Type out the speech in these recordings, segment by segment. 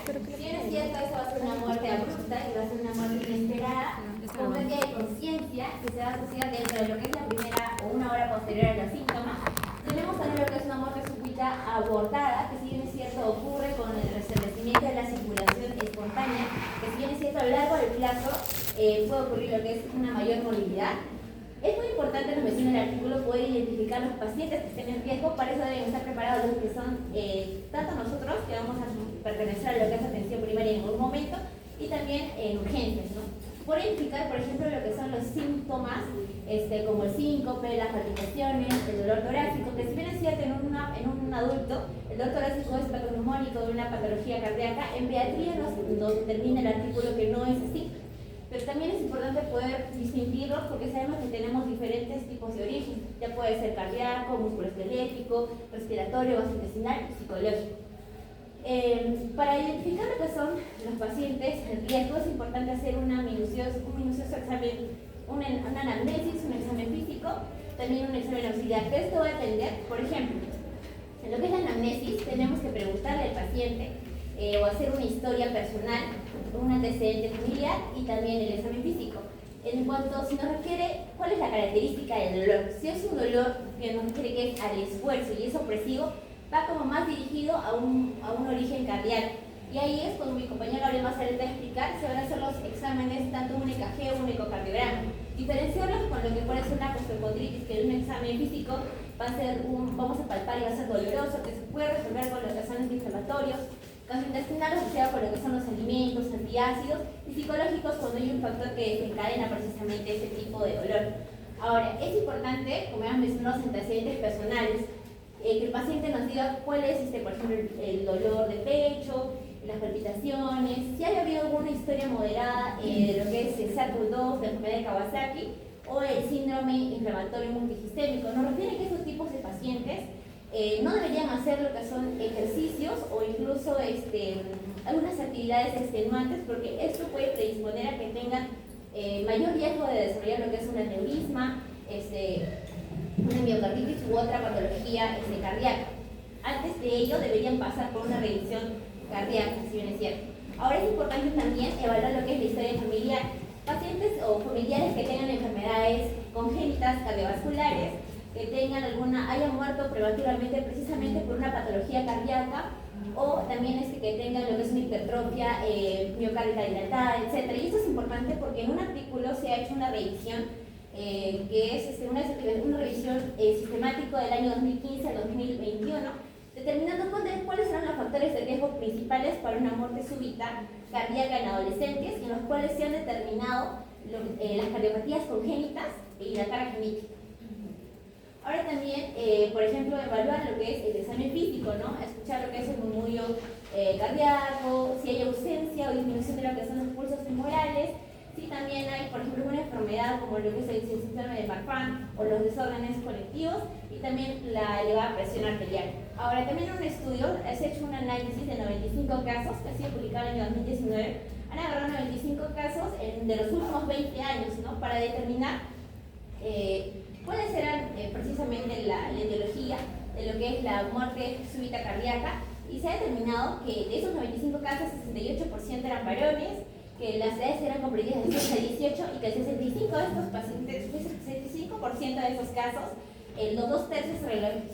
Si bien es cierto, esta va a ser una muerte abrupta y va a ser una muerte inesperada, con pérdida de conciencia que se va a asociar dentro de lo que es la primera o una hora posterior a los síntomas, tenemos también lo que es una muerte súbita abortada, que si bien es cierto ocurre con el restablecimiento de la circulación espontánea, que si bien es cierto a lo largo del plazo puede ocurrir lo que es una mayor movilidad. Es muy importante, nos menciona el artículo, poder identificar los pacientes que estén en riesgo. Para eso deben estar preparados los que son tanto nosotros, que vamos a pertenecer a lo que es atención primaria en algún momento, y también en urgencias, ¿no? Por indicar, por ejemplo, lo que son los síntomas, como el síncope, las palpitaciones, el dolor torácico, que si bien es cierto en un adulto, el dolor torácico es patognomónico de una patología cardíaca, en pediatría nos determina el artículo que no es así. Pero también es importante poder distinguirlos porque sabemos que tenemos diferentes tipos de origen. Ya puede ser cardíaco, musculoesquelético, respiratorio, gastrointestinal y psicológico. Para identificar lo que son los pacientes en riesgo es importante hacer un minucioso examen, una anamnesis, un examen físico, también un examen auxiliar. De esto va a depender, por ejemplo, en lo que es la anamnesis tenemos que preguntarle al paciente o hacer una historia personal, un antecedente familiar y también el examen físico. En cuanto si nos refiere cuál es la característica del dolor, si es un dolor que nos refiere que es al esfuerzo y es opresivo, va como más dirigido a un origen cardíaco. Y ahí es cuando mi compañero Gabriel más adelante va a explicar, se van a hacer los exámenes, tanto un EKG o un ecocardiograma. Diferenciarlos con lo que puede ser una costochondritis, que en un examen físico vamos a palpar y va a ser doloroso, que se puede resolver con los que son antiinflamatorios, gastrointestinales, o sea, por lo que son los alimentos, antiácidos, y psicológicos cuando hay un factor que desencadena precisamente ese tipo de dolor. Ahora, es importante, como ya mencioné, los antecedentes personales, que el paciente nos diga cuál es, por ejemplo, el dolor de pecho, las palpitaciones, si haya habido alguna historia moderada de lo que es el SARS-CoV-2, la enfermedad de Kawasaki, o el síndrome inflamatorio multisistémico. Nos refiere que esos tipos de pacientes no deberían hacer lo que son ejercicios o incluso algunas actividades extenuantes, porque esto puede predisponer a que tengan mayor riesgo de desarrollar lo que es un aneurisma, una miocarditis u otra patología cardíaca. Antes de ello deberían pasar por una revisión cardíaca, si bien es cierto. Ahora es importante también evaluar lo que es la historia familiar. Pacientes o familiares que tengan enfermedades congénitas cardiovasculares, que hayan muerto prematuramente precisamente por una patología cardíaca, o también que tengan lo que es una hipertrofia miocárdica dilatada, etc. Y esto es importante porque en un artículo se ha hecho una revisión que es una revisión sistemática del año 2015 al 2021, determinando cuáles serán los factores de riesgo principales para una muerte súbita cardíaca en adolescentes, en los cuales se han determinado las cardiopatías congénitas y la carga genética. Ahora también, por ejemplo, evaluar lo que es el examen físico, ¿no? Escuchar lo que es el murmullo cardíaco, si hay ausencia o disminución de lo que son los pulsos femorales, si también hay, por ejemplo, una enfermedad como lo que es el síndrome de Marfan o los desórdenes colectivos, y también la elevada presión arterial. Ahora, también un estudio, se ha hecho un análisis de 95 casos, que ha sido publicado en el año 2019, han agarrado 95 casos de los últimos 20 años, ¿no? Para determinar cuáles eran precisamente la etiología de lo que es la muerte súbita cardíaca, y se ha determinado que de esos 95 casos, 68% eran varones, que las edades eran comprendidas de 6 a 18 y que el 65% de estos pacientes, el 65% de esos casos, los 2/3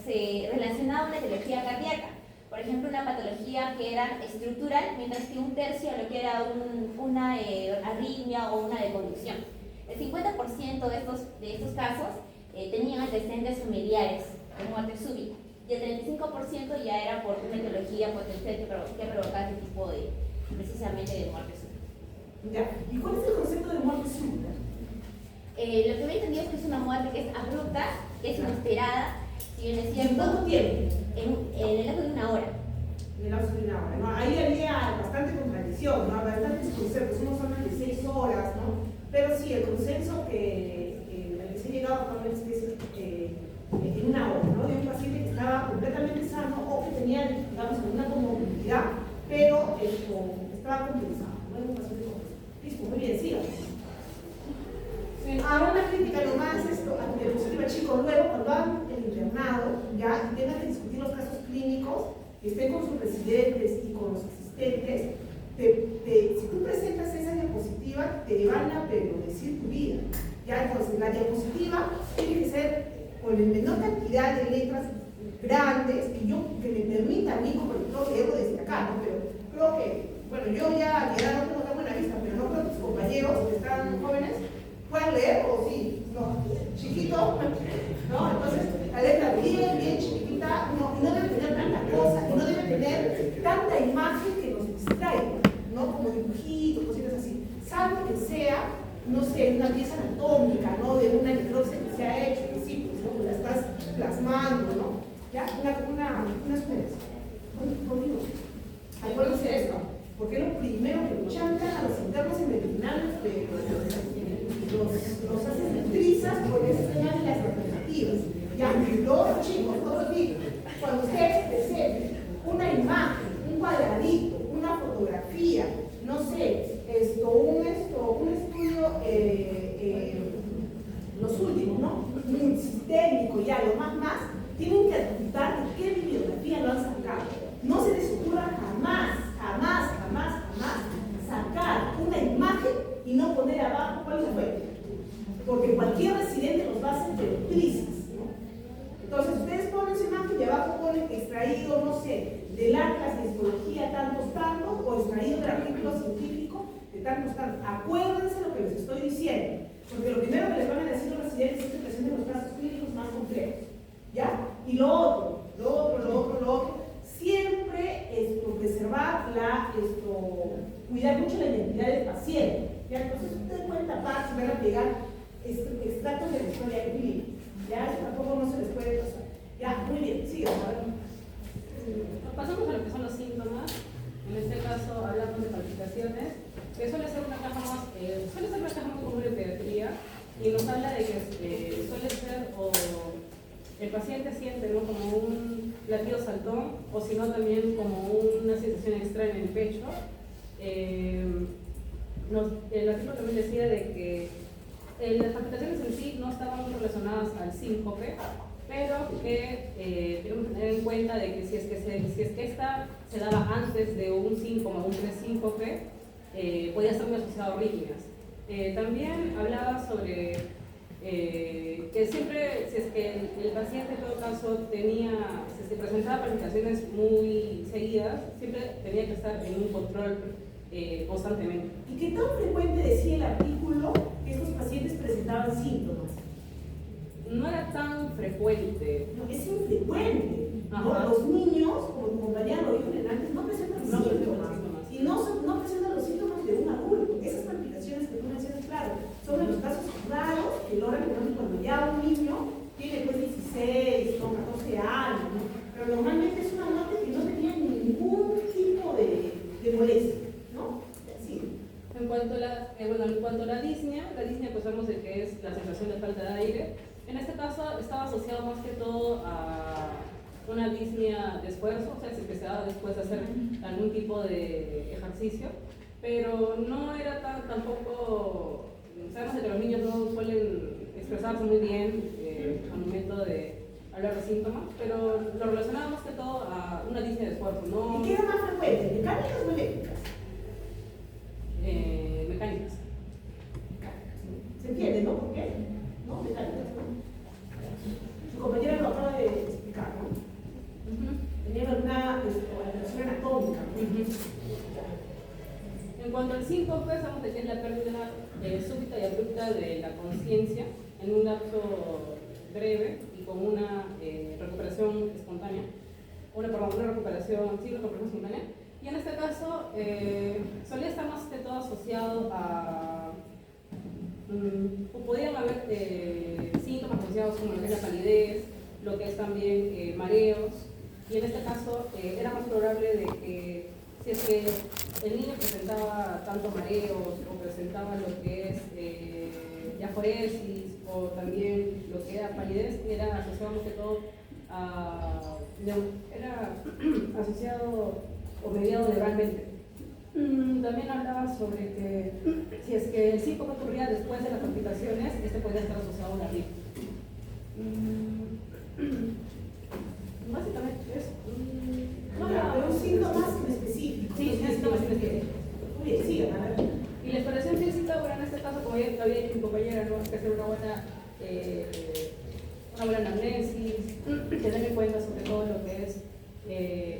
se relacionaban a una etiología cardíaca. Por ejemplo, una patología que era estructural, mientras que 1/3 lo que era una arritmia o una deconducción. El 50% de estos casos tenían antecedentes familiares de muerte súbita, y el 35% ya era por una etiología potencial que provocaba este tipo precisamente de muerte súbita. Ya. ¿Y cuál es el concepto de muerte súbita? Lo que me he entendido es que es una muerte que es abrupta, que es inesperada, si bien es cierto. ¿Cuánto tiempo? En el lapso de una hora. En el lapso de una hora, ¿no? Ahí había bastante contradicción, ¿no? Bastantes conceptos, unos hablan de 6 horas, ¿no? Pero sí, el consenso que se ha llegado actualmente es en una hora, ¿no? De un paciente que estaba completamente sano o que tenía, digamos, una comorbilidad, pero estaba compensado, ¿no? Era un paciente compensado. Listo, muy bien, sigamos. Ahora una crítica nomás a que escriba chico luego cuando hagan el internado ya y tengan que discutir los casos clínicos, que estén con sus residentes y con los asistentes, si tú presentas esa diapositiva, te van a decir tu vida. Ya, entonces, la diapositiva tiene que ser con la menor cantidad de letras grandes que me permita a mí, como lo leerlo desde acá, ¿no? Pero creo que, bueno, yo ya no tengo tan buena vista, pero no creo que tus compañeros que están jóvenes puedan leer, o sí, no, chiquito, ¿no? Entonces, la letra bien chiquitita, no debe tener tanta cosa, y no debe tener tanta imagen que nos distraiga, ¿no? Como dibujitos, cositas así, salvo que sea, no sé, una pieza anatómica, ¿no? De una necropsia que se ha hecho, que sí, pues, ¿no? La estás plasmando, ¿no? Ya, una sugerencia. Conmigo. Acuérdense esto, porque es lo primero que chancan a los internos y medicinales de los hacen trizas por ese tema de las alternativas. Ya, los chicos, todos aquí, cuando ustedes presenten una imagen, un cuadradito, una fotografía, no sé, un estudio, los últimos, ¿no? Multisistémico, ya, lo más, tienen que apuntar de qué bibliografía lo han sacado. No se les ocurra jamás sacar una imagen y no poner abajo cuál es la fuente. Porque cualquier residente los va a hacer trizas, ¿no? Entonces, ustedes ponen su imagen y abajo ponen extraído, no sé, del Atlas de Histología tantos, o extraído del artículo científico de tantos. Acuérdense lo que les estoy diciendo, porque lo primero que les van a decir los residentes es que presenten los casos clínicos más complejos, ¿ya? Y lo otro, siempre preservar cuidar mucho la identidad del paciente, ¿ya? Entonces ustedes pueden tapar, si van a pegar extractos de la historia clínica, ¿ya? Eso tampoco no se les puede pasar. Ya, muy bien, sigue. Pasamos a lo que son los síntomas. En este caso hablamos de palpitaciones, que suele ser una caja muy común en pediatría, y nos habla de que suele ser o el paciente siente, ¿no?, como un latido saltón, o si no también como una sensación extraña en el pecho. El artículo también decía de que las palpitaciones en sí no estaban muy relacionadas al síncope, pero que tenemos que tener en cuenta de que si es que esta se daba antes de un síncoma o un presíncope, podía estar muy asociado a arritmias. También hablaba sobre que siempre, si es que el paciente en todo caso si es que presentaba palpitaciones muy seguidas, siempre tenía que estar en un control constantemente. ¿Y qué tan frecuente decía el artículo que estos pacientes presentaban síntomas? No era tan frecuente. No, es infrecuente. ¿No? Los niños, como tu compañera lo dijo antes, no presentan síntomas. Y no presentan los síntomas de un adulto. Esas palpitaciones que tú mencionas, claro, son de los casos raros que logran cuando ya un niño tiene pues 16 o 14 años, ¿no? Pero normalmente es una muerte que no tenía ningún tipo de molestia, ¿no? Sí. En cuanto a la disnea pues vemos de que es la sensación de falta de aire. En este caso estaba asociado más que todo a una disnea de esfuerzo, o sea, si se daba después de hacer algún tipo de ejercicio, pero no era tampoco, sabemos de que los niños no suelen expresarse muy bien al momento de hablar de síntomas, pero lo relacionaba más que todo a una disnea de esfuerzo, ¿no? ¿Y qué era más frecuente, mecánicas o eléctricas? Mecánicas. ¿Se entiende, no? ¿Por qué? ¿No? Mecánicas, ¿no? Su compañera lo acaba de explicar, ¿no? Tenía alguna alteración anatómica, ¿no? En cuanto al síncope, sabemos que es la pérdida súbita y abrupta de la conciencia en un lapso breve y con una recuperación espontánea, una recuperación espontánea. Y en este caso solía estar más que todo asociado a, podían haber síntomas asociados como lo que es la palidez, lo que es también mareos, y en este caso era más probable de que si es que el niño presentaba tanto mareos o presentaba lo que es diaforesis o también lo que era palidez, era asociado más que todo era asociado o mediado neuralmente. También hablaba sobre que si es que el síncope ocurría después de las palpitaciones, este podía estar asociado a una arritmia. Básicamente es pero un síntoma más específico. Sí, síntomas específicos. sobre anamnesis, tener en cuenta sobre todo lo que es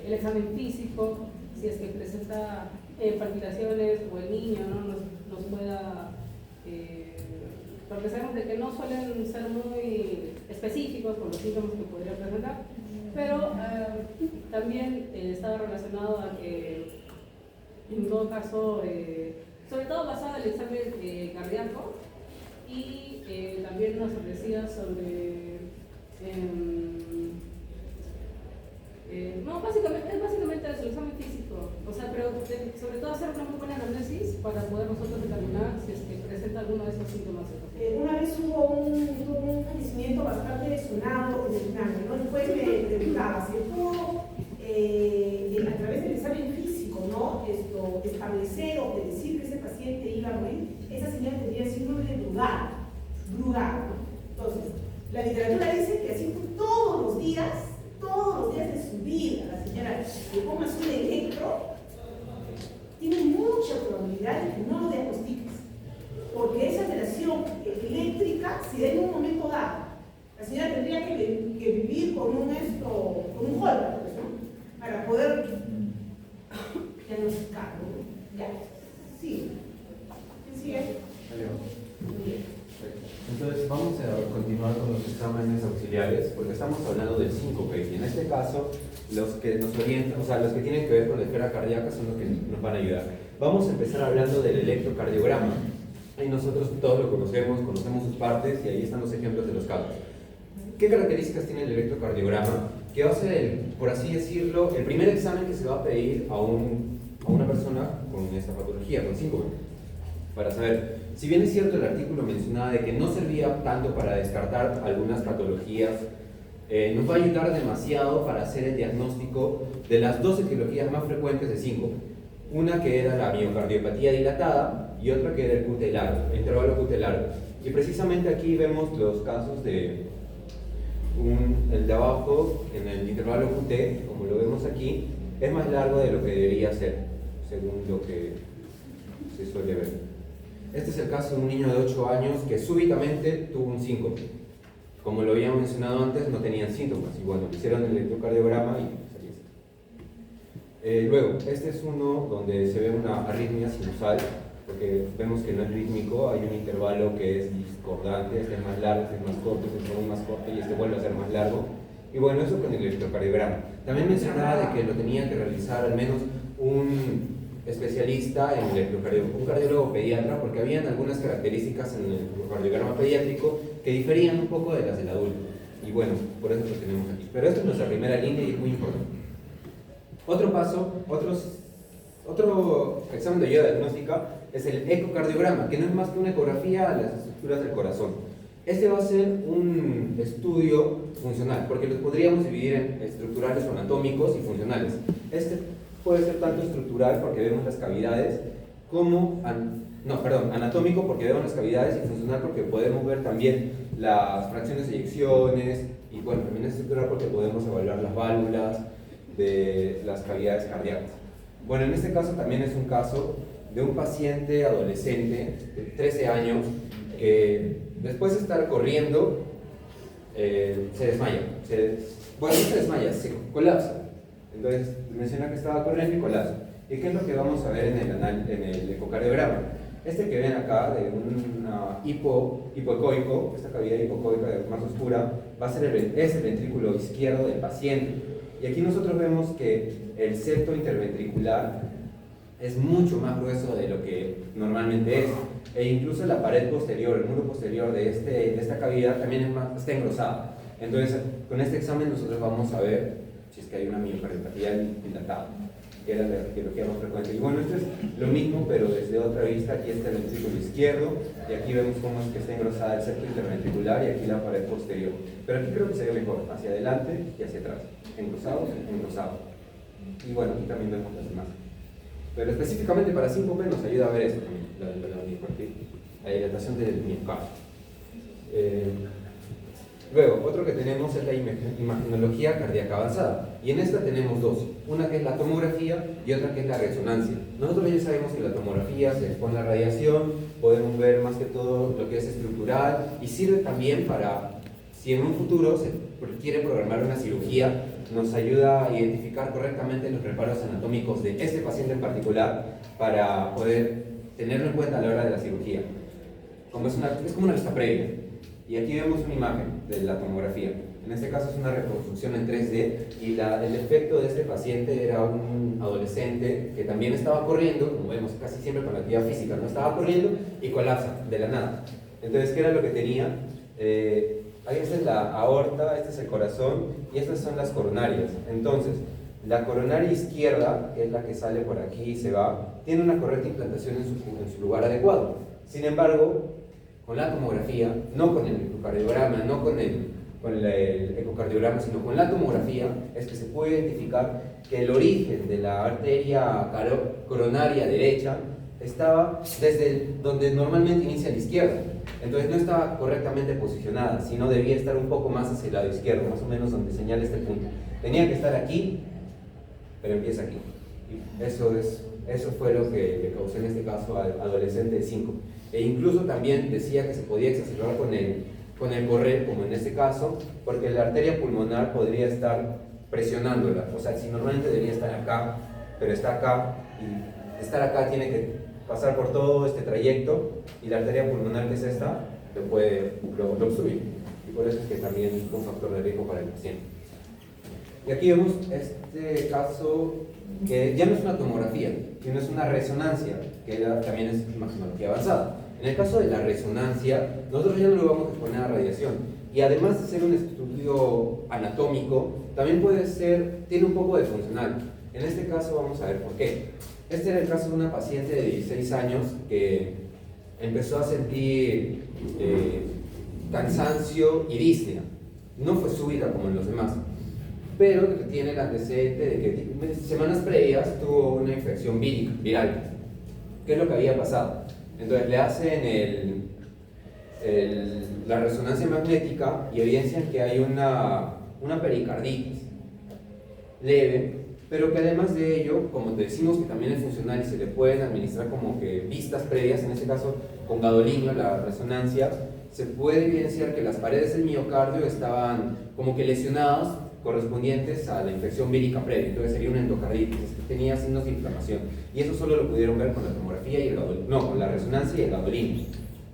el examen físico, si es que presenta palpitaciones o el niño nos pueda, porque sabemos de que no suelen ser muy específicos con los síntomas que podría presentar, pero también está relacionado a que en todo caso, sobre todo basado en el examen cardíaco y también nos ofrecía sobre no, básicamente es el examen físico, o sea, pero sobre todo hacer una muy buena anamnesis para poder nosotros determinar si es que presenta alguno de estos síntomas. Una vez hubo un fallecimiento bastante sonado en el plan, ¿no? Después me preguntaba, ¿se pudo a través del examen físico, ¿no? Establecer o predecir que ese paciente iba a morir? Esa señora tenía síndrome de Brugada, ¿no? Entonces, la literatura dice que así todos los días de su vida, la señora le pongas un electro, tiene mucha probabilidad de que no lo diagnostiques, porque esa alteración eléctrica se da en un momento dado. La señora tendría que vivir con un Holter, pues, ¿no? Para poder diagnosticarlo. Ya, sí. ¿Quién sigue? Muy bien. Entonces vamos a continuar con los exámenes auxiliares porque estamos hablando del síncope y en este caso los que nos orientan, o sea, los que tienen que ver con la esfera cardíaca son los que nos van a ayudar. Vamos a empezar hablando del electrocardiograma y nosotros todos lo conocemos sus partes y ahí están los ejemplos de los casos. ¿Qué características tiene el electrocardiograma? Que va a ser, por así decirlo, el primer examen que se va a pedir a una persona con esta patología, con síncope, para saber. Si bien es cierto el artículo mencionaba de que no servía tanto para descartar algunas patologías, nos va a ayudar demasiado para hacer el diagnóstico de las dos etiologías más frecuentes de síncope. Una que era la miocardiopatía dilatada y otra que era el QT largo, el intervalo QT largo. Y precisamente aquí vemos los casos de el de abajo, en el intervalo QT, como lo vemos aquí, es más largo de lo que debería ser, según lo que se suele ver. Este es el caso de un niño de 8 años que súbitamente tuvo un síncope. Como lo habíamos mencionado antes, no tenían síntomas. Y bueno, le hicieron el electrocardiograma y salió esto. Luego, este es uno donde se ve una arritmia sinusal, porque vemos que no es rítmico, hay un intervalo que es discordante, este es más largo, este es más corto, este es más corto y este vuelve a ser más largo. Y bueno, eso con el electrocardiograma. También mencionaba de que lo tenía que realizar al menos un especialista en electrocardiograma, un cardiólogo pediatra, porque habían algunas características en el electrocardiograma pediátrico que diferían un poco de las del adulto. Y bueno, por eso lo tenemos aquí. Pero esta es nuestra primera línea y es muy importante. Otro paso, otro examen de ayuda diagnóstica es el ecocardiograma, que no es más que una ecografía a las estructuras del corazón. Este va a ser un estudio funcional, porque los podríamos dividir en estructurales o anatómicos y funcionales. Este puede ser tanto estructural porque vemos las cavidades, como, anatómico porque vemos las cavidades y funcional porque podemos ver también las fracciones de eyecciones y bueno, también estructural porque podemos evaluar las válvulas de las cavidades cardíacas. Bueno, en este caso también es un caso de un paciente adolescente de 13 años que después de estar corriendo se desmaya, no se desmaya, se colapsa. Entonces menciona que estaba corriendo y colapsa. ¿Y qué es lo que vamos a ver en el ecocardiograma? Este que ven acá de un hipoecoico, esta cavidad hipoecoica más oscura, es el ventrículo izquierdo del paciente. Y aquí nosotros vemos que el septo interventricular es mucho más grueso de lo que normalmente es. E incluso la pared posterior, el muro posterior de esta cavidad también está engrosada. Entonces, con este examen nosotros vamos a ver si es que hay una miocardiopatía dilatada, que era la etiología más frecuente. Y bueno, esto es lo mismo, pero desde otra vista. Aquí está el ventrículo izquierdo, y aquí vemos cómo es que está engrosada el septo interventricular, y aquí la pared posterior. Pero aquí creo que se ve mejor, hacia adelante y hacia atrás. Engrosado. Y bueno, aquí también vemos las demás. Pero específicamente para síncope nos ayuda a ver esto también, la dilatación del miocardio. Luego, otro que tenemos es la imagenología cardíaca avanzada. Y en esta tenemos dos. Una que es la tomografía y otra que es la resonancia. Nosotros ya sabemos que la tomografía se expone a la radiación, podemos ver más que todo lo que es estructural y sirve también para si en un futuro se quiere programar una cirugía, nos ayuda a identificar correctamente los reparos anatómicos de este paciente en particular para poder tenerlo en cuenta a la hora de la cirugía. Es como una vista previa. Y aquí vemos una imagen de la tomografía. En este caso es una reconstrucción en 3D y el efecto de este paciente era un adolescente que también estaba corriendo, como vemos casi siempre con la actividad física, no estaba corriendo y colapsa de la nada. Entonces, ¿qué era lo que tenía? Ahí esta es la aorta, este es el corazón y estas son las coronarias. Entonces, la coronaria izquierda, que es la que sale por aquí y se va, tiene una correcta implantación en su lugar adecuado. Sin embargo, con la tomografía, no con el ecocardiograma, no con el ecocardiograma, sino con la tomografía, es que se puede identificar que el origen de la arteria coronaria derecha estaba desde donde normalmente inicia la izquierda. Entonces no estaba correctamente posicionada, sino debía estar un poco más hacia el lado izquierdo, más o menos donde señala este punto. Tenía que estar aquí, pero empieza aquí. Y eso fue lo que le causó en este caso al adolescente de 5. E incluso también decía que se podía exacerbar con el correr, como en este caso, porque la arteria pulmonar podría estar presionándola. O sea, si normalmente debería estar acá, pero está acá, y estar acá tiene que pasar por todo este trayecto, y la arteria pulmonar, que es esta, lo obstruye. Y por eso es que también es un factor de riesgo para el paciente. Y aquí vemos este caso que ya no es una tomografía, sino es una resonancia, que también es imagenología avanzada. En el caso de la resonancia, nosotros ya no lo vamos a exponer a radiación. Y además de ser un estudio anatómico, también tiene un poco de funcional. En este caso vamos a ver por qué. Este era el caso de una paciente de 16 años que empezó a sentir cansancio y disnea. No fue súbita como en los demás, pero tiene el antecedente de que semanas previas tuvo una infección viral. ¿Qué es lo que había pasado? Entonces le hacen la resonancia magnética y evidencian que hay una pericarditis leve, pero que además de ello, como te decimos que también es funcional y se le pueden administrar como que vistas previas, en este caso con gadolinio, la resonancia, se puede evidenciar que las paredes del miocardio estaban como que lesionadas correspondientes a la infección vírica previa. Entonces sería una endocarditis, tenía signos de inflamación, y eso solo lo pudieron ver con la tomografía y con la resonancia y el gadolinio,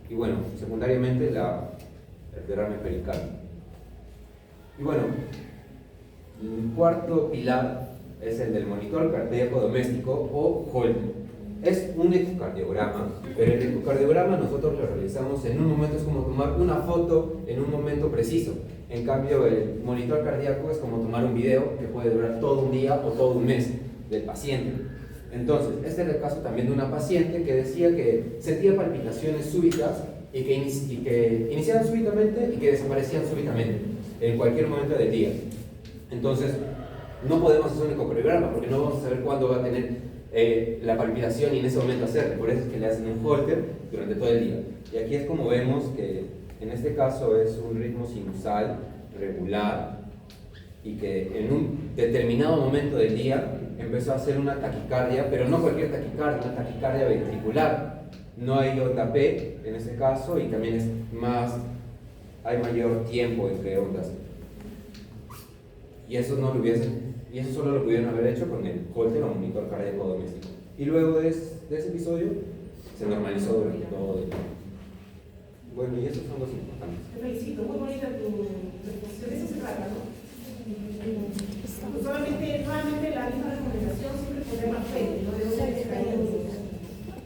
y bueno, secundariamente el derrame pericardio. Y bueno, el cuarto pilar es el del monitor cardíaco doméstico o Holter. Es un ecocardiograma, pero el ecocardiograma nosotros lo realizamos en un momento, es como tomar una foto en un momento preciso. En cambio, el monitor cardíaco es como tomar un video que puede durar todo un día o todo un mes del paciente. Entonces, este era el caso también de una paciente que decía que sentía palpitaciones súbitas y que iniciaban súbitamente y que desaparecían súbitamente en cualquier momento del día. Entonces, no podemos hacer un ecocardiograma porque no vamos a saber cuándo va a tener la palpitación y en ese momento hacerlo. Por eso es que le hacen un Holter durante todo el día. Y aquí es como vemos que en este caso es un ritmo sinusal regular y que en un determinado momento del día empezó a hacer una taquicardia, pero no cualquier taquicardia, una taquicardia ventricular. No hay onda P en este caso y también hay mayor tiempo entre ondas. Y eso solo lo pudieron haber hecho con el Holter o monitor cardíaco doméstico. Y luego de ese episodio se normalizó durante todo el día. Bueno, y esos son los importantes. Te felicito, muy bonita tu exposición, de eso se trata, ¿no? Pues nuevamente la misma recomendación, siempre poner más frente, ¿no? De dónde extraen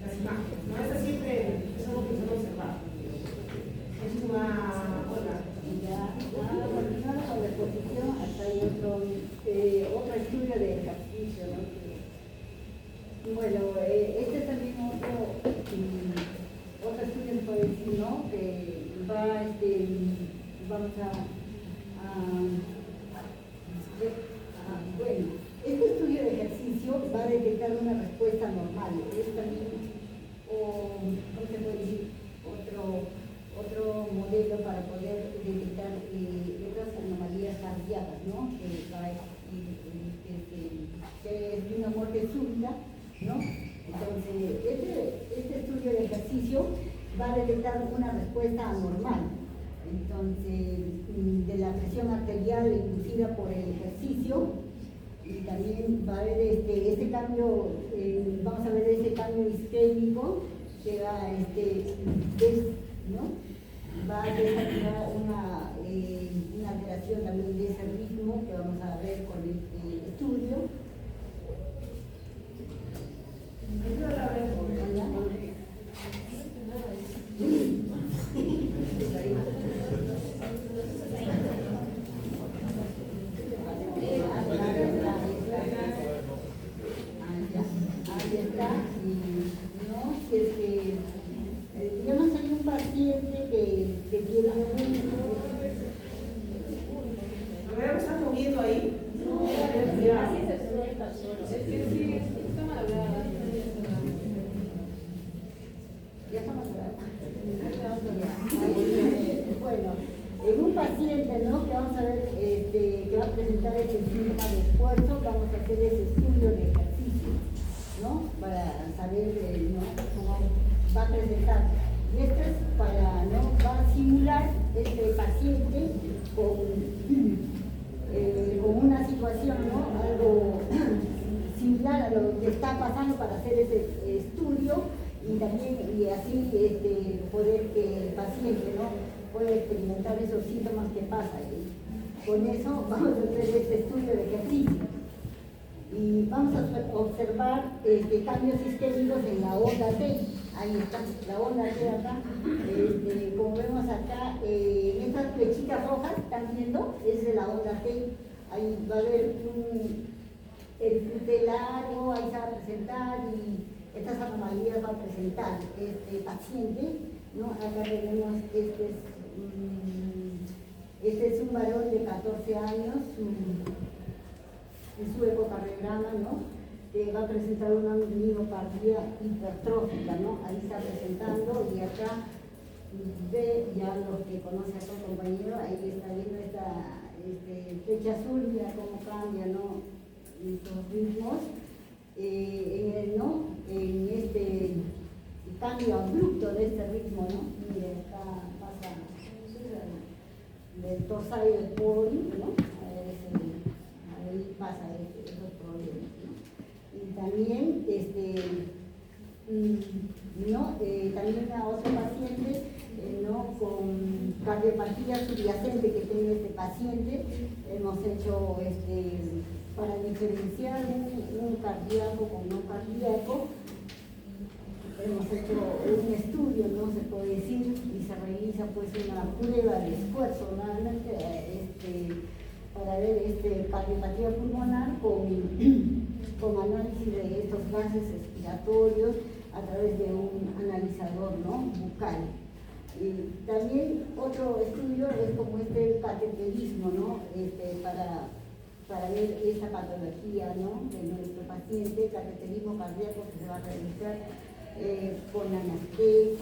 las imágenes, ¿no? Esa siempre es algo que se debe observar. Es una ola. Continuando con la exposición, hasta hay otro estudio de ejercicio, ¿no? Bueno, este es también otro estudio, se puede decir, ¿no? Que vamos bueno, este estudio de ejercicio va a detectar una respuesta normal. Es también, ¿cómo se puede decir? Otro modelo para poder detectar otras anomalías cardíacas, ¿no? Que es una muerte súbita, ¿no? Entonces, este estudio de ejercicio va a detectar una respuesta anormal. Entonces, presión arterial inducida por el ejercicio, y también va a haber este cambio, vamos a ver este cambio isquémico que va, ¿no? Va a desactivar una alteración también de ese ritmo que vamos a ver con el estudio. Ahí está, no, digamos hay un paciente que tiene A ver, ¿me están moviendo ahí? Ya estamos bueno, en un paciente, ¿no? Que vamos a ver, que va a presentar ese síntoma de esfuerzo, vamos a hacer ese estudio de ejercicio, ¿no? Para saber, ¿no? Cómo va a presentar. Y esto es para, ¿no? Va a simular este paciente con una situación, ¿no? Algo similar a lo que está pasando para hacer ese estudio y también y así poder que el paciente, ¿no? Pueda experimentar esos síntomas que pasan. Y con eso vamos a hacer este estudio de ejercicio y vamos a observar cambios isquémicos en la onda T. Ahí está, la onda T acá. Como vemos acá, estas flechitas rojas, ¿están viendo? Es de la onda T. Ahí va a haber el tutelario, ahí se va a presentar y estas anomalías va a presentar este paciente, ¿no? Acá tenemos, este es un varón de 14 años, en su ecocardiograma, ¿no? Que va a presentar una miocardia hipertrófica, ¿no? Ahí está presentando y acá ve ya los que conocen a su compañero, ahí está viendo esta flecha azul, mira cómo cambia, ¿no? Estos ritmos, ¿no? En este cambio abrupto de este ritmo, ¿no? Mira, acá pasa del tosayo de poli, ¿no? Ahí pasa esos problemas, ¿no? Y también, ¿no? También a otro paciente, ¿no? Con cardiopatía subyacente que tiene este paciente, hemos hecho para diferenciar un cardíaco con no cardíaco, hemos hecho un estudio, no se puede decir, y se realiza pues una prueba de esfuerzo nuevamente para ver cardiopatía pulmonar con análisis de estos gases respiratorios a través de un analizador, ¿no? Bucal. Y también otro estudio es como el cateterismo, ¿no? Para ver esa patología, ¿no? De nuestro paciente, cateterismo cardíaco que se va a realizar con anestesia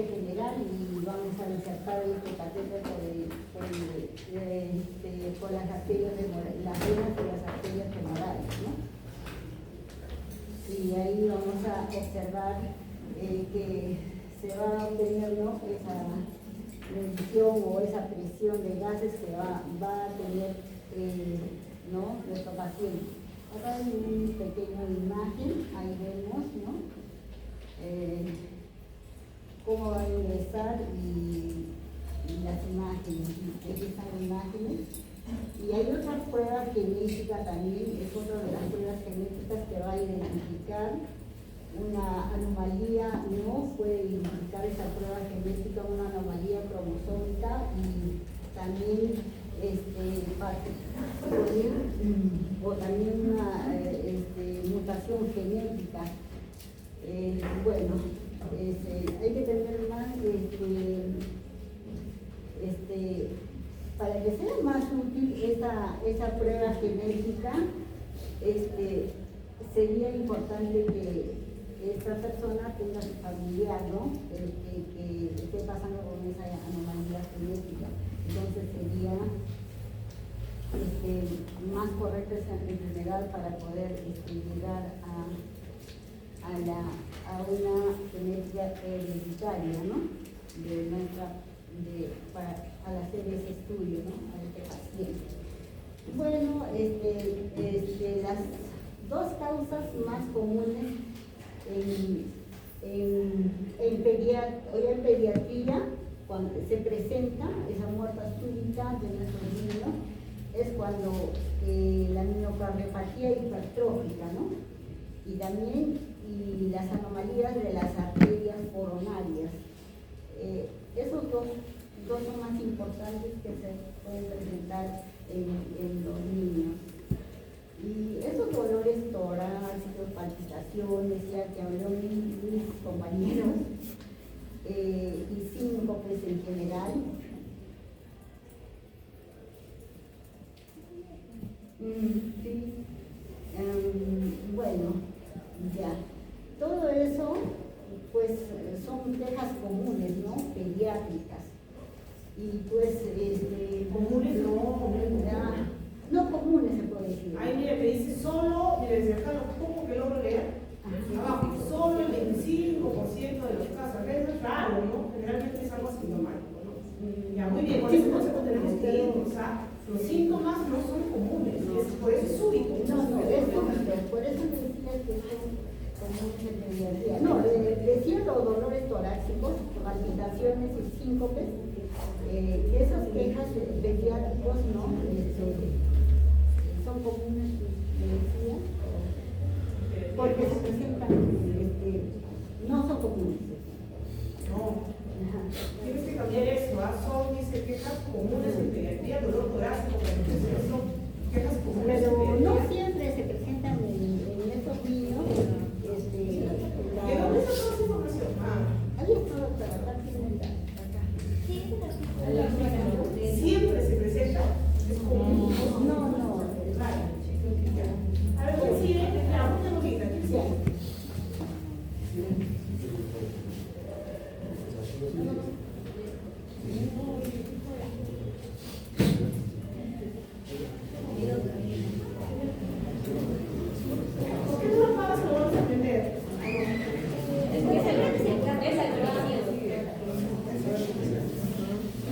general y vamos a insertar este catéter por las arterias las venas de las arterias femorales, ¿no? Y ahí vamos a observar que se va a obtener, ¿no? Esa medición o esa presión de gases que va a tener ¿no? Nuestro paciente. Acá hay una pequeña imagen, ahí vemos, ¿no? Cómo va a ingresar y las imágenes, aquí están las imágenes. Y hay otras pruebas genéticas también, es otra de las pruebas genéticas que va a identificar una anomalía, no puede identificar esa prueba genética, una anomalía cromosómica y también o también una mutación genética. Bueno, hay que tener más, para que sea más útil esa prueba genética, sería importante que esta persona tenga su familiar, ¿no? Que esté pasando con esa anomalía genética. Entonces sería más correcta esa enfermedad para poder llegar a una genética hereditaria, ¿no? al hacer ese estudio, ¿no? A este paciente. Bueno, las dos causas más comunes en pediatría, cuando se presenta esa muerte súbita de nuestros niños, es cuando la miocardiopatía hipertrófica, ¿no? Y también las anomalías de las arterias coronarias. Esos dos son más importantes que se pueden presentar en los niños. Y esos dolores torácicos, palpitaciones, ya que habló mis compañeros, y síncopes en general. Sí. Bueno, ya. Todo eso, pues, son quejas comunes, ¿no? Pediátricas. Y pues, comunes no comunes se puede decir. Ahí mira, me dice solo, mira, desde acá lo poco que logro leer, abajo, solo el 25% de los casos. Acá es raro, ¿no? Generalmente es algo asintomático, ¿no? Ya, muy bien, por ese consejo tenemos que ir, o sea, los síntomas no son comunes, por eso es súbito. No, es súbito, por eso me decía que son comunes en pediatría. No, decía los dolores torácicos, palpitaciones y síncopes, esas quejas pediátricos, ¿no? Son comunes, me decía, porque se presentan, no son comunes. No. Tienes que cambiar eso, son, dice, quejas comunes en pediatría, dolor torácico, son quejas comunes. Pero no siempre se presentan en estos niños. ¿De dónde está toda esa información? Ahí está, acá tienen acá. Siempre se presenta, es común. No. A ver, ¿quién sigue? Una bolita, ¿quién sigue? ¿Por qué no lo pagas que lo vamos a aprender?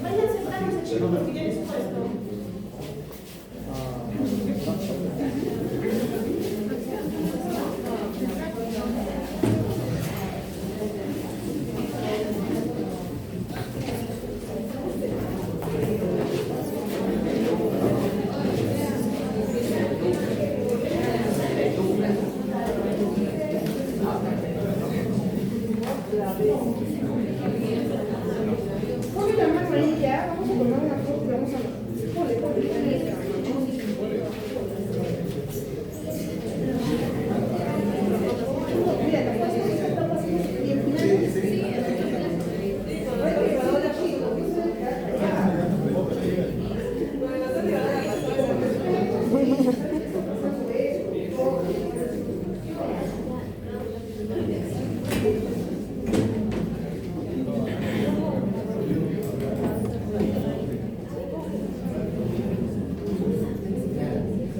Vayan sentándose, chicos, porque ya les puesto. Ponle la mano ahí ya, vamos a tomar una foto y vamos a... Ponle. Mira, la paciente está pasando bien.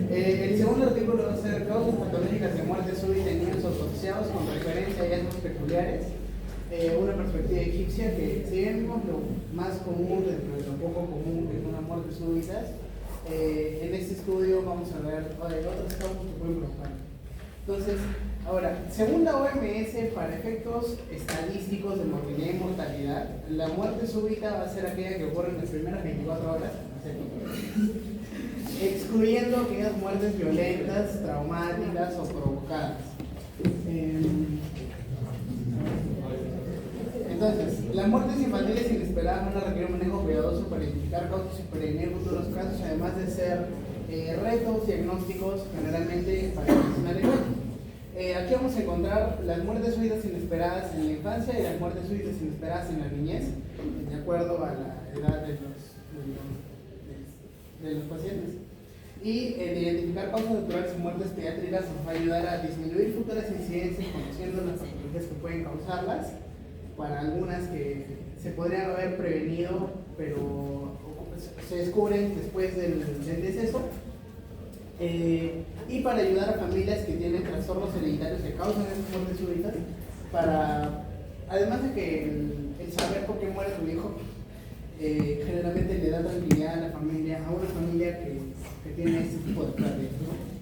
El segundo artículo va a ser causas patológicas de muerte súbita en niños autopsiados con referencia a hallazgos peculiares. Una perspectiva egipcia que, si bien vemos lo más común dentro de lo poco común que es una muerte súbita, en este estudio vamos a ver otras causas que pueden provocar. Entonces, ahora, según la OMS, para efectos estadísticos de mortalidad y mortalidad, la muerte súbita va a ser aquella que ocurre en las primeras 24 horas, excluyendo aquellas muertes violentas, traumáticas o provocadas. Entonces, las muertes infantiles inesperadas van a requerir un manejo cuidadoso para identificar causas y prevenir futuros casos, además de ser retos diagnósticos generalmente para el personal equipo. Aquí vamos a encontrar las muertes súbitas inesperadas en la infancia y las muertes súbitas inesperadas en la niñez, de acuerdo a la edad de los pacientes. Y el identificar causas naturales y muertes pediátricas nos va a ayudar a disminuir futuras incidencias conociendo las patologías que pueden causarlas, para algunas que se podrían haber prevenido, pero se descubren después del deceso. Y para ayudar a familias que tienen trastornos hereditarios que causan esas muertes súbitas, además de que el saber por qué muere tu hijo generalmente le da tranquilidad a la familia, a una familia que tiene este tipo de planes, ¿no?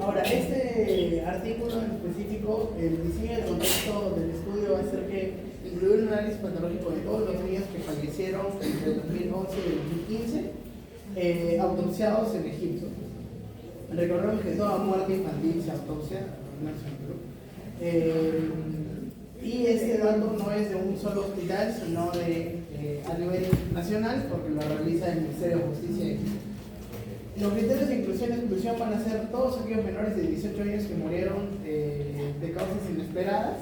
Ahora, este artículo en específico, el diseño del contexto del estudio va a ser que incluir un análisis patológico de todos los niños que fallecieron entre el 2011 y el 2015, autopsiados en Egipto. Recordemos que toda muerte infantil se autopsia, y este dato no es de un solo hospital, sino a nivel nacional, porque lo realiza el Ministerio de Justicia de Egipto. Los criterios de inclusión y exclusión van a ser todos aquellos menores de 18 años que murieron de causas inesperadas,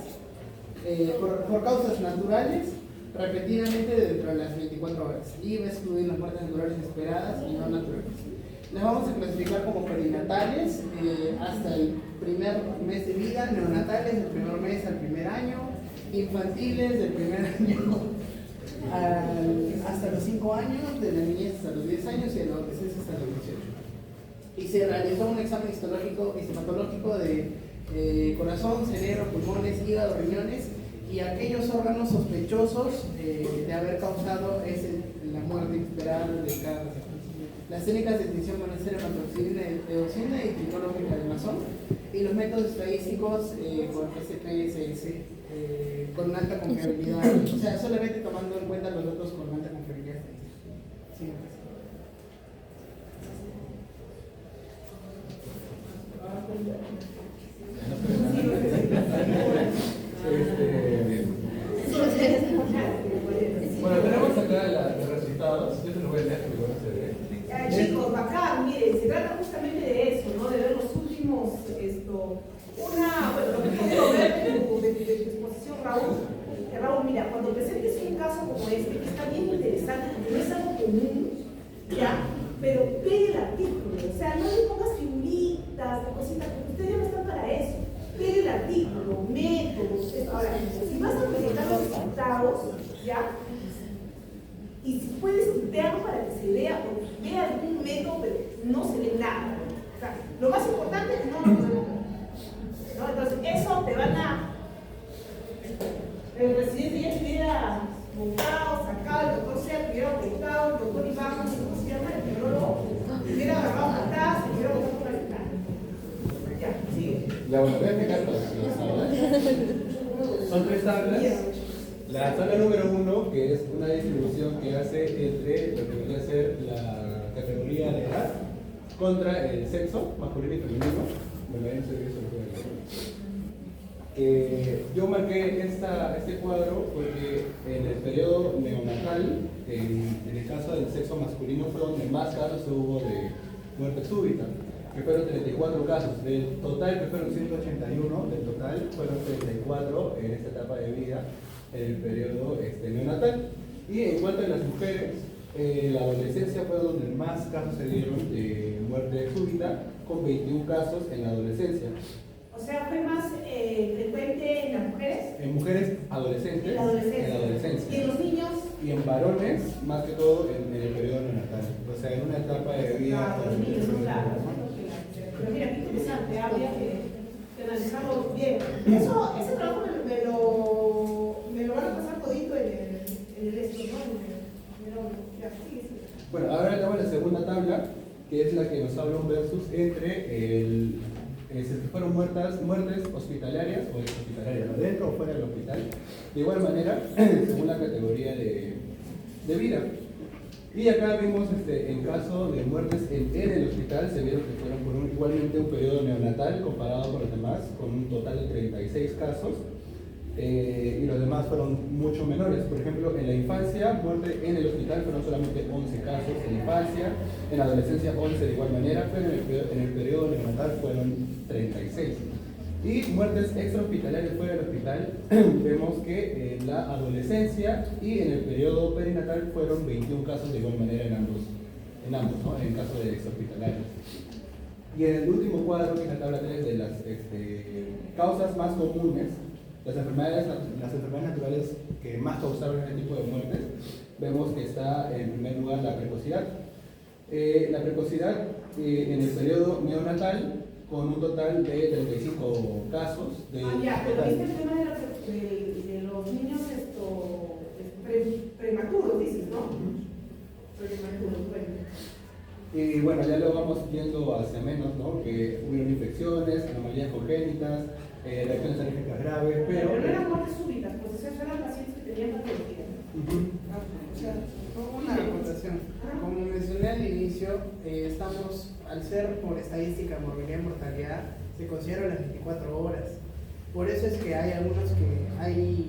por causas naturales, repetidamente dentro de las 24 horas. Y va a excluir las muertes naturales esperadas y no naturales. Las vamos a clasificar como perinatales hasta el primer mes de vida, neonatales del primer mes al primer año, infantiles del primer año hasta los 5 años, de la niñez hasta los 10 años y de la adolescencia hasta los 18. Y se realizó un examen histológico y hematológico de corazón, cerebro, pulmones, hígado, riñones y aquellos órganos sospechosos de haber causado la muerte inesperada de cada paciente. Las técnicas de detección van a ser hematoxilina, eoxina y tricloromida de Masón, y los métodos estadísticos con SPSS con alta confiabilidad, o sea, solamente tomando en cuenta los datos con alta confiabilidad estadística. Sí, bueno, tenemos acá los resultados. Yo te lo voy a leer porque van a ser bien. Chicos, bacán, miren, se trata justamente de eso, ¿no? De ver los últimos, lo que puedo ver de tu exposición, Raúl, mira, cuando presentes un caso como este, que está bien interesante, porque no es algo común, ¿ya? Pero pegue el artículo, o sea, no le pongas figuritas, cositas, porque ustedes ya no están para eso. Pegue el artículo, métodos, ahora, si vas a presentar los resultados, ¿ya? Y si puedes limpiarlo para que se vea, porque vea algún método, pero no se ve nada. O sea, lo más importante es no. Entonces, eso te van a. El presidente ya estuviera montado, sacado, el doctor Sea estuviera montado, el doctor Iván, ¿cómo se llama? El neurólogo, estuviera agarrado a patadas, se hubiera botado por la ventana. Ya, sigue. La voy a explicar las tablas. Son 3 tablas. La tabla número 1, que es una distribución que hace entre lo que vendría a ser la categoría de edad contra el sexo, masculino y femenino. Bueno, ahí no sé si eso lo pueden ver. Yo marqué este cuadro porque en el periodo neonatal, en el caso del sexo masculino, fue donde más casos hubo de muerte súbita, que fueron 34 casos. Del total, que fueron 181, del total fueron 34 en esta etapa de vida, en el periodo neonatal. Y en cuanto a las mujeres, la adolescencia fue donde más casos se dieron de muerte súbita, con 21 casos en la adolescencia. O sea, fue más frecuente en las mujeres. En mujeres adolescentes, En la adolescencia. en la adolescencia. Y en los niños. Y en varones, más que todo en el periodo neonatal. O sea, en una etapa de vida. Claro, los niños, claro. Pero mira, qué interesante, habría que analizarlo bien. Ese trabajo me lo van a pasar todito en el esto, ¿no? Bueno, ahora le hago la segunda tabla, que es la que nos habla un versus entre si fueron muertes hospitalarias o exhospitalarias, ¿no? Dentro o fuera del hospital. De igual manera, según la categoría de vida. Y acá vimos, en caso de muertes en el hospital, se vieron que fueron por igualmente un periodo neonatal comparado con los demás, con un total de 36 casos. Y los demás fueron mucho menores. Por ejemplo, en la infancia, muerte en el hospital fueron solamente 11 casos en la infancia, en la adolescencia 11 de igual manera, pero en el periodo neonatal fueron 36. Y muertes extrahospitalarias fuera del hospital, vemos que en la adolescencia y en el periodo perinatal fueron 21 casos de igual manera en ambos, ¿no? En el caso de extrahospitalarios. Y en el último cuadro, que es la tabla 3 de las causas más comunes, las enfermedades naturales que más causaron este tipo de muertes, vemos que está en primer lugar la precocidad. La precocidad en el periodo neonatal, con un total de 35 casos. Ya, pero viste el tema de los niños prematuros, dices, ¿no? Y bueno, ya lo vamos viendo hacia menos, ¿no? Que hubieron infecciones, anomalías congénitas, reacciones alérgicas graves, pero... Pero no eran muertes súbitas, pues o sea, eran pacientes que tenían patología. O sea, una acotación. Como mencioné al inicio, estamos, al ser por estadística, morbilidad y mortalidad, se consideran las 24 horas. Por eso es que hay algunos que hay,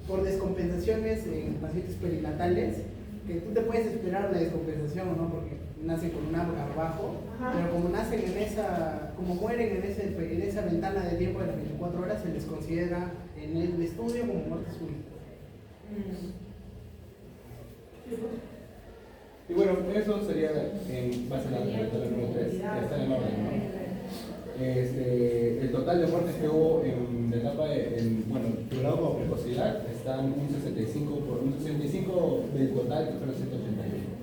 por descompensaciones en pacientes perinatales, que tú te puedes esperar la descompensación, ¿no? Porque nacen con un abgar bajo, pero como nacen en esa, como mueren en esa ventana de tiempo de las 24 horas, se les considera en el estudio como muerte súbita. Y bueno, eso sería en base a la tabla número 3, ya está en orden, ¿no? El total de muertes que hubo en la etapa, bueno, durado como precocidad, están un 65 del total, que fueron 181.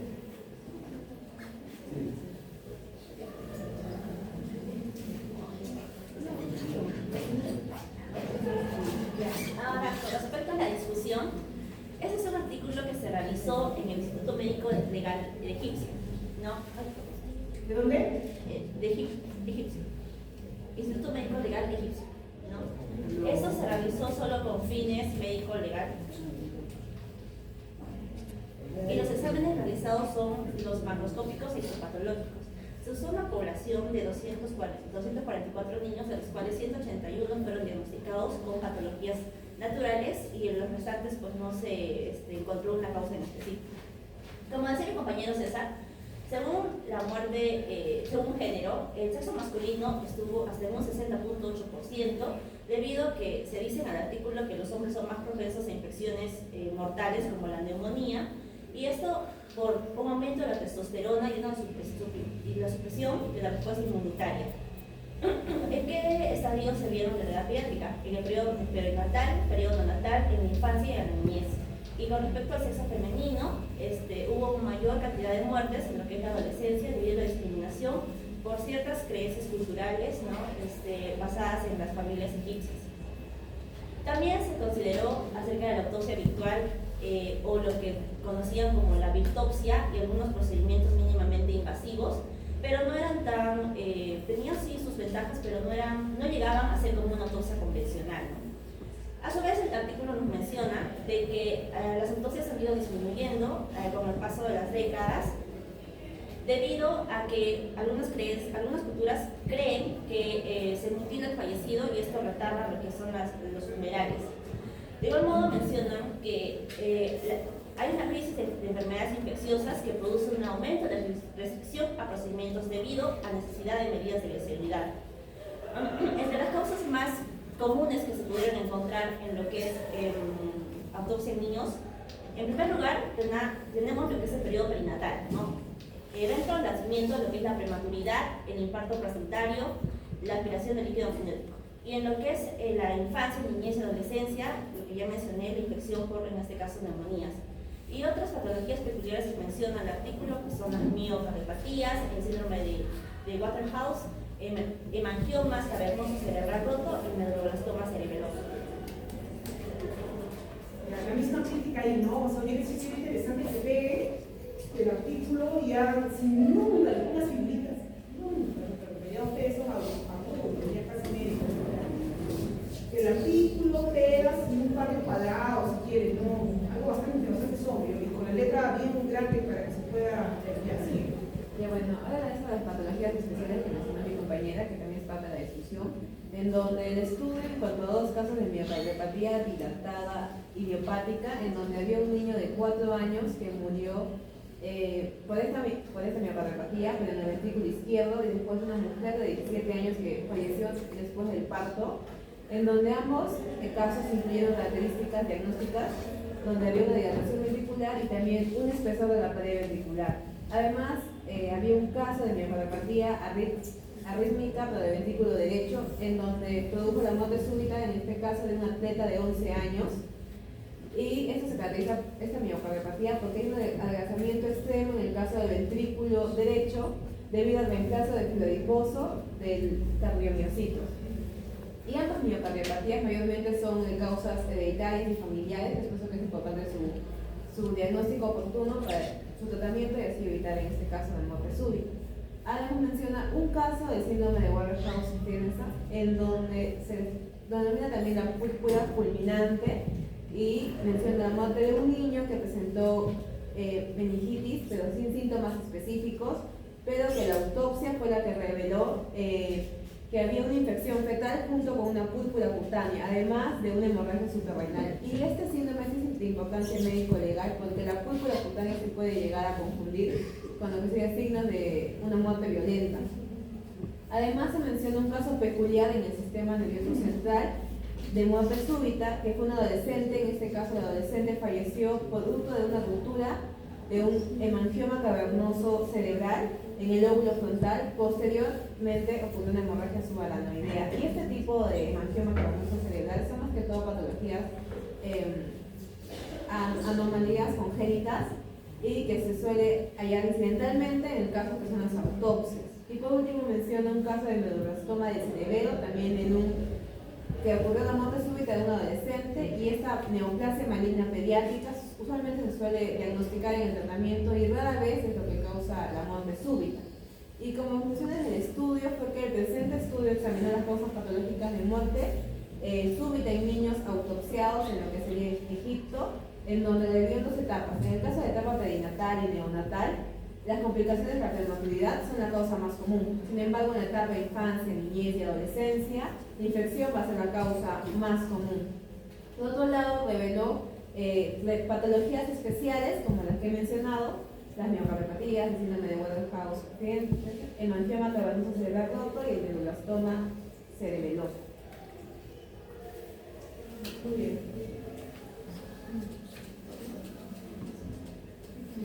Ahora, con respecto a la discusión, ese es un artículo que se realizó en el Instituto Médico Legal egipcio, ¿no? ¿De dónde? Egipcio. Instituto Médico Legal egipcio, ¿no? Eso se realizó solo con fines médico-legal. Y los exámenes realizados son los macroscópicos y histopatológicos. Se usó una población de 244 niños, de los cuales 181 fueron diagnosticados con patologías naturales y en los restantes pues no se encontró una causa en específico. Como decía mi compañero César, según la muerte, según género, el sexo masculino estuvo hasta en un 60.8%, debido a que se dice en el artículo que los hombres son más propensos a infecciones mortales como la neumonía, y esto por un aumento de la testosterona y la supresión de la respuesta inmunitaria. ¿En qué estadios se vieron de la edad pediátrica? En el periodo perinatal, periodo neonatal, en la infancia y en la niñez. Y con respecto al sexo femenino, hubo mayor cantidad de muertes en lo que es la adolescencia debido a la discriminación por ciertas creencias culturales, ¿no? Basadas en las familias egipcias. También se consideró acerca de la autopsia virtual o lo que conocían como la virtopsia y algunos procedimientos mínimamente invasivos, pero no eran tan, tenían sí sus ventajas, pero no llegaban a ser como una autopsia convencional, ¿no? A su vez, el artículo nos menciona de que las autopsias han ido disminuyendo con el paso de las décadas, debido a que algunas culturas creen que se mutila el fallecido y esto retarda lo que son los funerales. De igual modo mencionan que hay una crisis de enfermedades infecciosas que produce un aumento de restricción a procedimientos debido a necesidad de medidas de bioseguridad. Entre las causas más comunes que se pudieron encontrar en lo que es autopsia en niños, en primer lugar tenemos lo que es el periodo perinatal, ¿no? Dentro del nacimiento, lo que es la prematuridad, el infarto placentario, la aspiración de líquido amniótico. Y en lo que es la infancia, niñez y adolescencia, lo que ya mencioné, la infección por, en este caso, neumonías. Y otras patologías peculiares que menciona el artículo, que son las miocardiopatías, el síndrome de Waterhouse, hemangiomas, cavernoso cerebral roto y medulloblastoma cerebeloso. La misma crítica ahí, ¿no? O sea, oye, sí es interesante que pegue el artículo ya sin ninguna, algunas figuritas. Pero ya ustedes son abogados, ya casi médicos. El artículo pega sin un par de cuadrados, si quieren, ¿no? Algo bastante sobrio y con la letra bien grande para que se pueda leer así. Ya bueno, ahora eso de las patologías especiales que mencionó mi compañera, que también es parte de la discusión, en donde el estudio encontró 2 casos de miocardiopatía dilatada idiopática, en donde había un niño de 4 años que murió por esta miocardiopatía, pero en el ventrículo izquierdo, y después una mujer de 17 años que falleció después del parto, en donde ambos casos incluyeron características diagnósticas, donde había una dilatación ventricular y también un espesor de la pared ventricular. Además, había un caso de miocardiopatía arrítmica, pero de ventrículo derecho, en donde produjo la muerte súbita, en este caso de un atleta de 11 años. Y esto se caracteriza, esta miocardiopatía, porque hay un adelgazamiento extremo en el caso del ventrículo derecho, debido al reemplazo del fluido adiposo del cardiomiocito. Y ambas miocardiopatías mayormente son de causas hereditarias y familiares, es por eso que es importante su diagnóstico oportuno para su tratamiento y así evitar en este caso la muerte súbita. Además menciona un caso de síndrome de Waterhouse-Frenza en donde se denomina también la púrpura fulminante y menciona la muerte de un niño que presentó meningitis pero sin síntomas específicos, pero que la autopsia fue la que reveló que había una infección fetal junto con una púrpura cutánea, además de una hemorragia suprarrenal. Y este síndrome es de importancia médico-legal porque la púrpura cutánea se puede llegar a confundir con lo que serían signos de una muerte violenta. Además se menciona un caso peculiar en el sistema nervioso central de muerte súbita, que fue un adolescente, en este caso el adolescente falleció producto de una ruptura de un hemangioma cavernoso cerebral en el lóbulo frontal. Posteriormente ocurrió una hemorragia subaranoidea. Y este tipo de hemangioma cavernoso cerebral son más que todo patologías, anomalías congénitas y que se suele hallar incidentalmente en el caso que son las autopsias. Y por último menciona un caso de medulloblastoma del cerebelo, también que ocurrió la muerte súbita de un adolescente, y esta neoplasia maligna pediátrica usualmente se suele diagnosticar en el tratamiento y rara vez es lo que causa la muerte súbita. Y como conclusiones del estudio fue que el presente estudio examinó las causas patológicas de muerte súbita en niños autopsiados en lo que sería Egipto, en donde debían dos etapas. En el caso de etapa perinatal y neonatal, las complicaciones de la prematuridad son la causa más común. Sin embargo, en la etapa de infancia, niñez y adolescencia, la infección va a ser la causa más común. Por otro lado, reveló patologías especiales, como las que he mencionado, las miocardiopatías, el síndrome de Waterhouse, el hemangioma cavernoso cerebral roto y el medulloblastoma cerebeloso. Muy bien.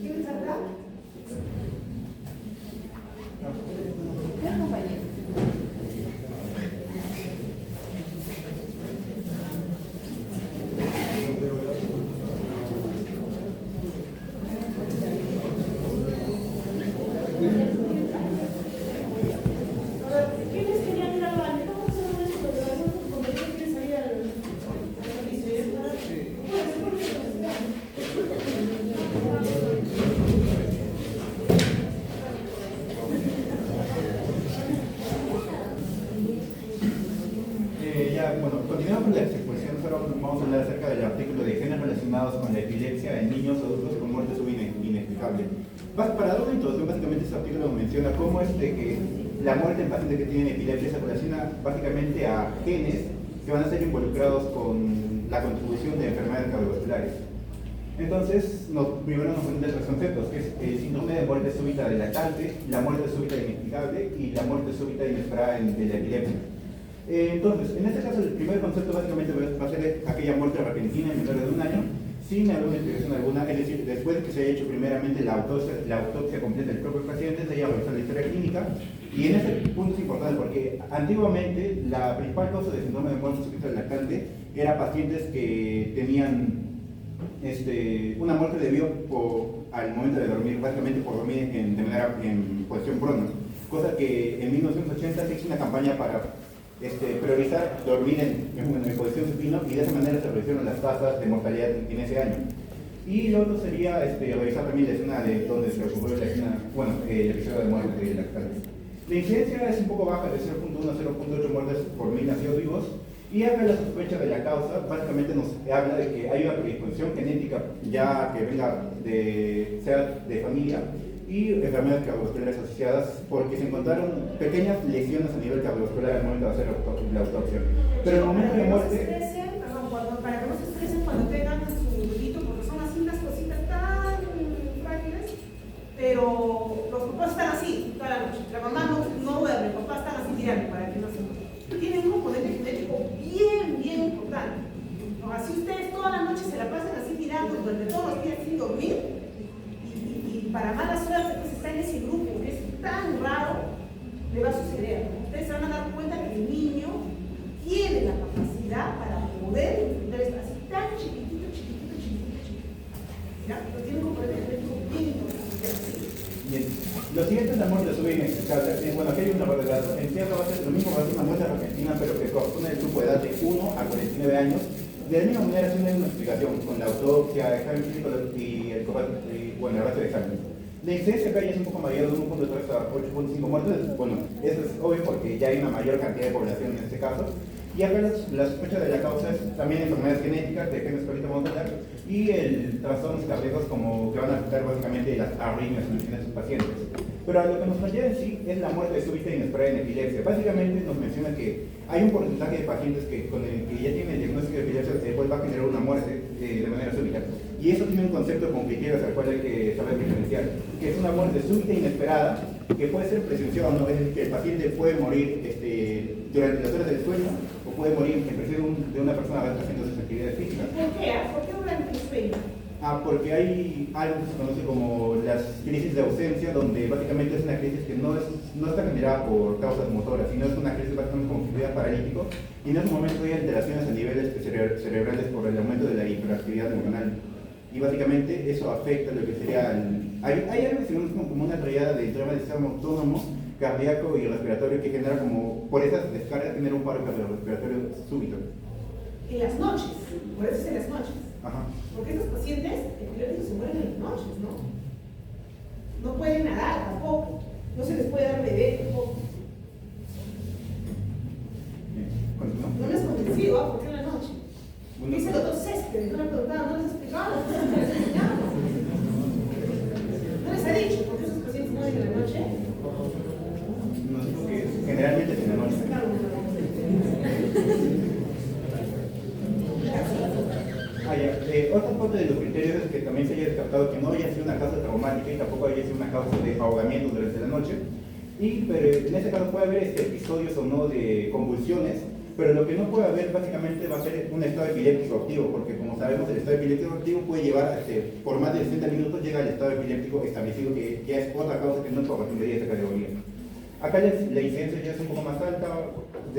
¿Quién está acá? ¿Qué compañero? ¿Quiénes querían ir al baño? ¿Cómo se llama esto? ¿De algunos compañeros quieren salir al Bueno, continuamos con la exposición. Ahora vamos a hablar acerca del artículo de genes relacionados con la epilepsia en niños adultos con muerte súbita inexplicable. Para dar una introducción, básicamente este artículo menciona cómo es de que la muerte en pacientes que tienen epilepsia se relaciona básicamente a genes que van a ser involucrados con la contribución de enfermedades cardiovasculares. Entonces, primero nos ponen tres conceptos, que es el síndrome de muerte súbita del lactante, la muerte súbita inexplicable y la muerte súbita inesperada de la epilepsia. Entonces, en este caso, el primer concepto básicamente va a ser aquella muerte repentina en menores de un año, sin alguna explicación alguna, es decir, después de que se haya hecho primeramente la autopsia completa del propio paciente, se haya revisado la historia clínica. Y en este punto es importante porque antiguamente la principal causa de síndrome de muerte súbita del lactante era pacientes que tenían una muerte debido al momento de dormir, básicamente por dormir en posición prona, cosa que en 1980 se hizo una campaña para priorizar dormir en posición supino, y de esa manera se redujeron las tasas de mortalidad en ese año. Y lo otro sería revisar también la escena de donde se ocurrió el episodio de muerte de lactantes. La incidencia es un poco baja, de 0.1 a 0.8 muertes por 1000 nacidos vivos, y acá la sospecha de la causa básicamente nos habla de que hay una predisposición genética ya que sea de familia, y enfermedades cardiovasculares asociadas, porque se encontraron pequeñas lesiones a nivel cardiovascular al momento de hacer la autopsia. Pero el momento de muerte... Para que no se estresen cuando tengan su bebito, porque son así unas cositas tan frágiles, pero los papás están así toda la noche. La mamá no duerme, el papá están así tirando para que no se muera. Tienen un componente genético bien importante. ¿No? Así ustedes toda la noche se la pasan así tirando durante todos los días sin dormir, para mala suerte pues está en ese grupo, que es tan raro, le va a suceder. Ustedes se van a dar cuenta que el niño tiene la capacidad para poder entender esto así tan chiquitito. ¿Ya? Pero tiene un componente genético bien importante. Bien. Lo siguiente es la muerte súbita inexplicable. Bueno, aquí hay una parte de datos. En cierto va a ser lo mismo, va a ser una muerte repentina, pero que corresponde al grupo de edad de 1 a 49 años. de la misma manera tienen una explicación con la autopsia, examen físico y el bueno, el resto de exámenes. La incidencia acá ya es un poco mayor, de 1.3 a 8.5 muertes. Bueno, eso es obvio porque ya hay una mayor cantidad de población en este caso. Y acá la sospecha de la causa es también enfermedades genéticas, de genes que ahorita vamos a hablar, y el trastornos cardíacos como que van a afectar básicamente las arritmias en esos pacientes. Pero a lo que nos conlleva en sí es la muerte súbita e inesperada en epilepsia. Básicamente nos menciona que hay un porcentaje de pacientes que con el que ya tienen el diagnóstico de epilepsia va a generar una muerte de manera súbita. Y eso tiene un concepto complicado al cual hay que saber diferenciar, que es una muerte súbita e inesperada, que puede ser presencial o no, es decir, que el paciente puede morir durante las horas del sueño o puede morir en presencia de una persona haciendo sus actividades físicas. ¿Por qué? ¿Por qué durante el sueño? Porque hay algo que se conoce como las crisis de ausencia, donde básicamente es una crisis que no está generada por causas motoras, sino es una crisis básicamente como que queda paralítico, y en ese momento hay alteraciones a niveles cerebrales por el aumento de la hiperactividad neuronal. Y básicamente eso afecta lo que sería hay algo que se llama como una triada del tema del sistema autónomo, cardíaco y respiratorio, que genera como, por esas descargas, genera un paro cardiorrespiratorio súbito. En las noches, por eso es en las noches. Ajá. Porque estos pacientes epilépticos se mueren en las noches, ¿no? No pueden nadar tampoco, no se les puede dar bebé tampoco. No me has convencido, ¿ah? ¿Por qué en la noche? Bueno, Dice el doctor Céspedes, no le preguntaba, no les ha explicado, no les ha enseñado. No les ha dicho por qué esos pacientes mueren en la noche. Nos dijo que generalmente es en la noche. Otra parte de los criterios es que también se haya descartado que no haya sido una causa traumática y tampoco haya sido una causa de ahogamiento durante la noche. Pero en este caso puede haber episodios o no de convulsiones, pero lo que no puede haber básicamente va a ser un estado epiléptico activo, porque como sabemos el estado epiléptico activo puede llevar, por más de 60 minutos llega al estado epiléptico establecido, que ya es otra causa que no correspondería a esta categoría. Acá la incidencia ya es un poco más alta,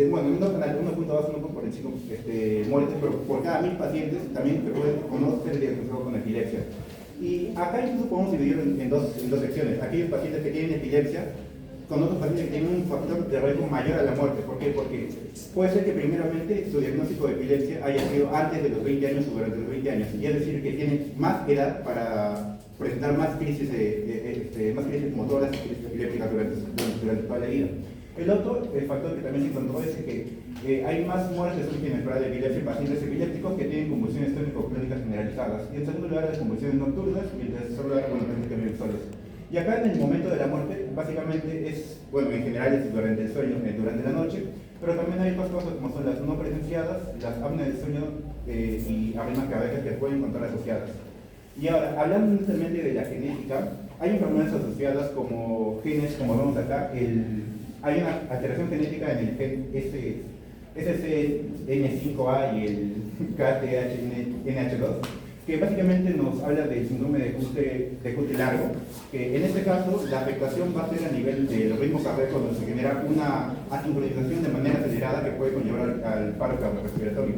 bueno, no tan alta, 1.2, 1.45 muertes, pero por cada 1000 pacientes también se pueden o no ser diagnosticados con epilepsia. Y acá incluso podemos dividirlo en dos secciones. Aquellos pacientes que tienen epilepsia con otros pacientes que tienen un factor de riesgo mayor a la muerte. ¿Por qué? Porque puede ser que primeramente su diagnóstico de epilepsia haya sido antes de los 20 años o durante los 20 años, y es decir, que tienen más edad para presentar más crisis motoras y crisis epilépticas durante toda la vida. El factor que también se encontró es que hay más muertes súbitas inesperadas de epilepsia en pacientes epilépticos que tienen convulsiones tónico-clónicas generalizadas. Y en segundo lugar, las convulsiones nocturnas, y en tercer lugar, bueno, también solos. Y acá en el momento de la muerte, básicamente es, bueno, en general es durante el sueño, durante la noche, pero también hay otras cosas como son las no presenciadas, las apneas del sueño y arritmias cardíacas que pueden encontrar asociadas. Y ahora, hablando justamente de la genética, hay enfermedades asociadas como genes, como vemos acá, hay una alteración genética en el gen SCN5A y el KTH-NH2, que básicamente nos habla del síndrome de Cute largo, que en este caso la afectación va a ser a nivel del ritmo cardíaco, donde se genera una asincronización de manera acelerada que puede conllevar al paro cardiorrespiratorio.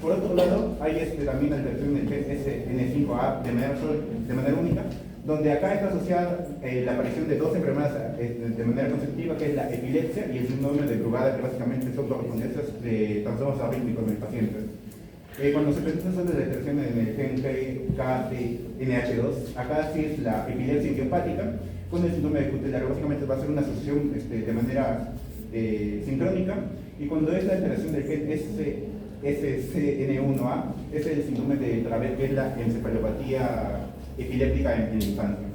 Por otro lado, hay también alteración en el gen SN5A de manera única, donde acá está asociada la aparición de dos enfermedades de manera consecutiva, que es la epilepsia y el síndrome de Brugada, que básicamente son correspondencias de trastornos arrítmicos en el paciente. Cuando se presenta sobre la alteración en el gen KTNH2, acá sí es la epilepsia idiopática con el síndrome de Cute-Largo. Básicamente va a ser una asociación de manera sincrónica, y cuando es la alteración del gen SCN1A, es el síndrome de Dravet, que es la encefalopatía epiléptica en la infancia.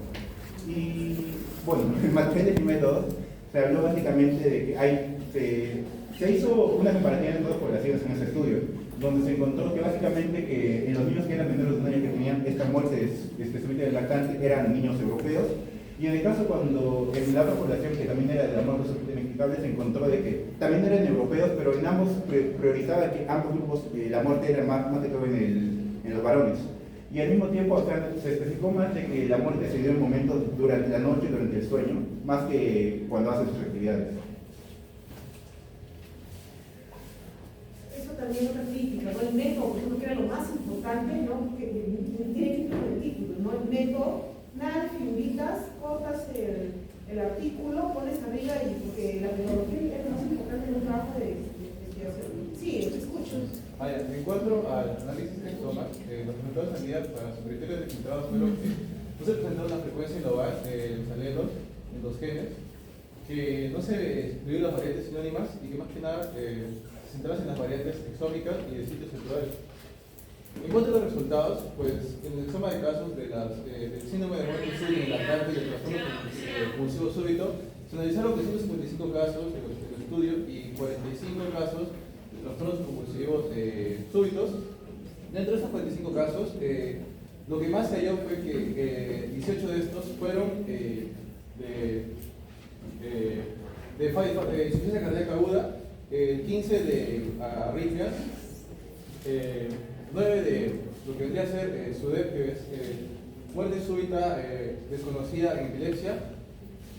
Y bueno, en material de métodos se habló básicamente de que se hizo una comparativa de todas las poblaciones en ese estudio, donde se encontró que básicamente que en los niños que eran menores de un año que tenían esta muerte súbita del lactante eran niños europeos, y en el caso cuando en la otra población que también era de la muerte súbita inexplicable se encontró de que también eran europeos, pero en ambos priorizaba que ambos grupos la muerte era más que todo en los varones. Y al mismo tiempo acá se especificó más de que la muerte se dio en momentos durante la noche, durante el sueño, más que cuando hacen sus actividades. Eso también es otra crítica, ¿no? El método, por ejemplo, que era lo más importante, ¿no? Que tiene que ir con el título, ¿no? El método, nada de figuritas, cortas el artículo, pones arriba, y porque la metodología es lo más importante en un trabajo de investigación. Sí, te escucho. En cuanto al análisis de exoma, los resultados de sanidad para sus criterios de filtrados fueron que no se presentó una frecuencia global de los alelos en los genes, que no se excluyeron las variantes sinónimas y que más que nada se centraban en las variantes exómicas y de sitios centrales. En cuanto a los resultados, pues en el exoma de casos del síndrome de muerte súbita en lactante y el trastorno compulsivo súbito, se analizaron 355 casos del estudio y 45 casos de trastornos compulsivos súbitos. Dentro de estos 45 casos, lo que más se halló fue que 18 de estos fueron de insuficiencia cardíaca aguda, 15 de arritmias, 9 de lo que vendría a ser SUDEP, que es muerte súbita desconocida en epilepsia,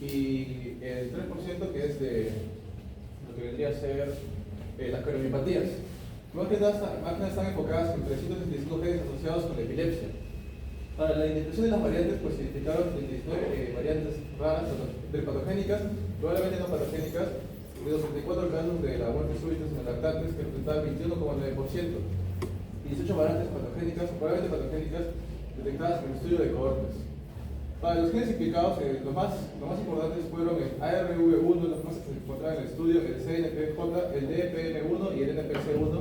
y el 3% que es de lo que vendría a ser las cardiomiopatías. Más que nada están enfocadas en 365 genes asociados con la epilepsia. Para la identificación de las variantes, pues se identificaron 39 variantes raras, patogénicas, probablemente no patogénicas, de los 34 casos de la muerte súbita en lactantes, que representaban 21,9%, y 18 variantes patogénicas, probablemente patogénicas, detectadas en el estudio de cohortes. Para los genes implicados, los más importantes fueron el ARV1, los más que se encontraban en el estudio, el CNPJ, el DPM1 y el NPC1,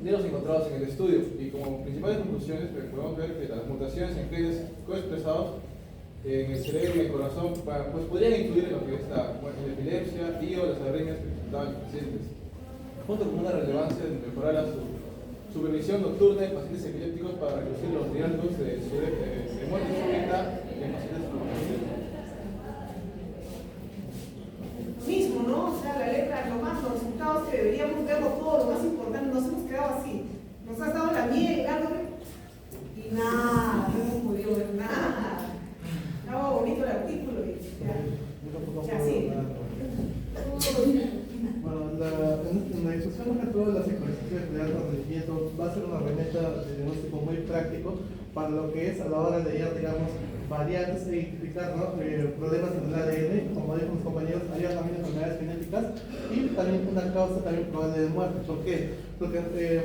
de los encontrados en el estudio. Y como principales conclusiones, podemos ver que las mutaciones en genes coexpresados en el cerebro y en el corazón pues podrían influir en lo que es la epilepsia y o las arritmias que presentaban los pacientes, junto con una relevancia de mejorar la supervisión nocturna de pacientes epilépticos para reducir los riesgos de muerte súbita en pacientes traumáticos. Mismo, ¿no? O sea, la letra, los resultados que deberíamos verlo todo, lo más importante, nos hemos quedado así. Nos ha dado la miel, y nada, no hemos podido ver nada. Estaba bonito el artículo y ya sí. Bueno, en la discusión de todas las secuencias de alto rendimiento va a ser una herramienta de diagnóstico muy práctico para lo que es a la hora de hallar, digamos, variantes e identificar, ¿no? Problemas en el ADN, como dijo mis compañeros, hallar también enfermedades genéticas y también una causa también probable de muerte. ¿Por qué? Porque